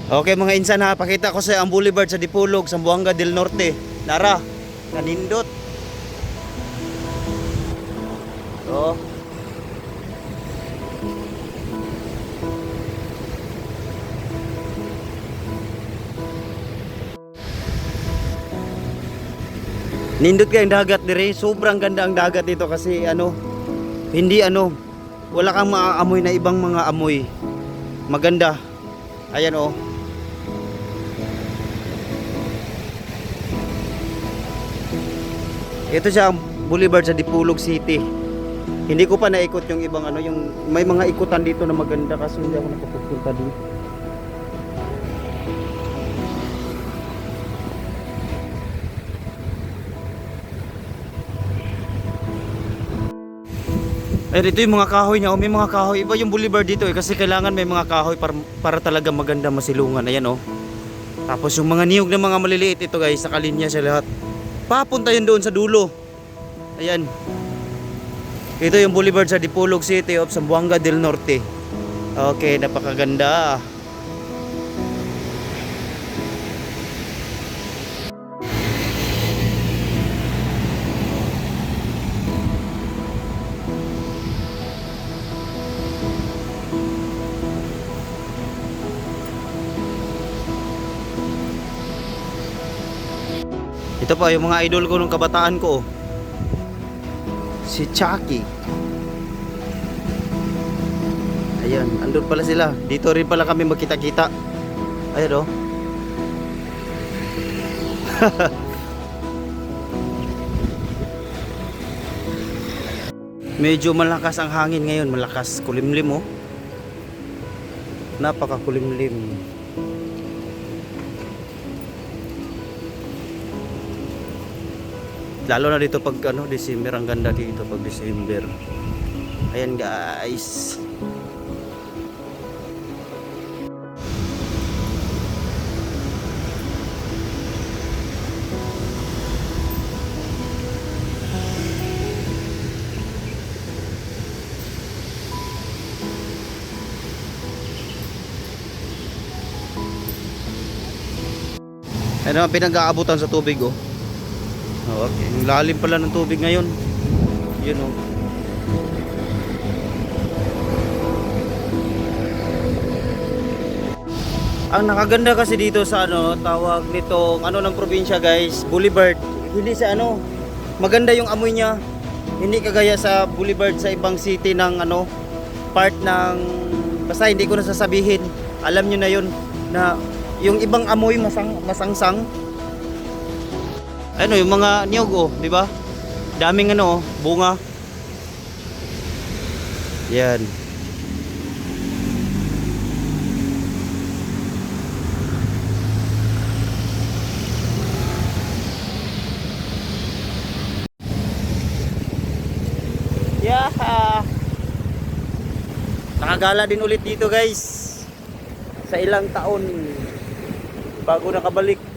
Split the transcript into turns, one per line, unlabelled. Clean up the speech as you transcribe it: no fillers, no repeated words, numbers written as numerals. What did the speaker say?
Okay mga insan ha, pakita ko sa ang boulevard sa Dipolog, Zamboanga del Norte. Nara, nanindot. Oh. Nindot kayong dagat dire, sobrang ganda ang dagat dito kasi hindi wala kang maaamoy na ibang mga amoy. Maganda. Ayan oh. Ito siya ang boulevard sa Dipolog City. Hindi ko pa naikot yung ibang yung may mga ikutan dito na maganda kasi hindi ako nakapupunta dito. Eh dito yung mga kahoy niya, may mga kahoy. Iba yung boulevard dito kasi kailangan may mga kahoy para talaga maganda masilungan. Ayan oh. Tapos yung mga niyog na mga maliliit ito guys, nakalinya siya lahat. Papunta yun doon sa dulo. Ayan. Ito yung boulevard sa Dipolog City of Zamboanga del Norte. Okay, napakaganda. Ito pa yung mga idol ko nung kabataan ko. Si Chucky. Ayan, andun pala sila. Dito rin pala kami magkita-kita. Ayan oh. Medyo malakas ang hangin ngayon, malakas, kulimlim oh. Napakakulimlim. Lalo na dito pag December, ang ganda dito pag December. Ayan guys. Ano ang pinag-aabutan sa tubig oh. Okay, ang lalim pala ng tubig ngayon. Yun oh. Ang nakaganda kasi dito sa tawag nitong ng probinsya guys, boulevard. Hindi sa maganda yung amoy niya. Hindi kagaya sa boulevard sa ibang city ng part ng basta hindi ko na sasabihin. Alam niyo na yun na yung ibang amoy masangsang. Yung mga niyog oh, di ba? Daming bunga. Yan. Yeah. Nakagala din ulit dito guys. Sa ilang taon bago nakabalik.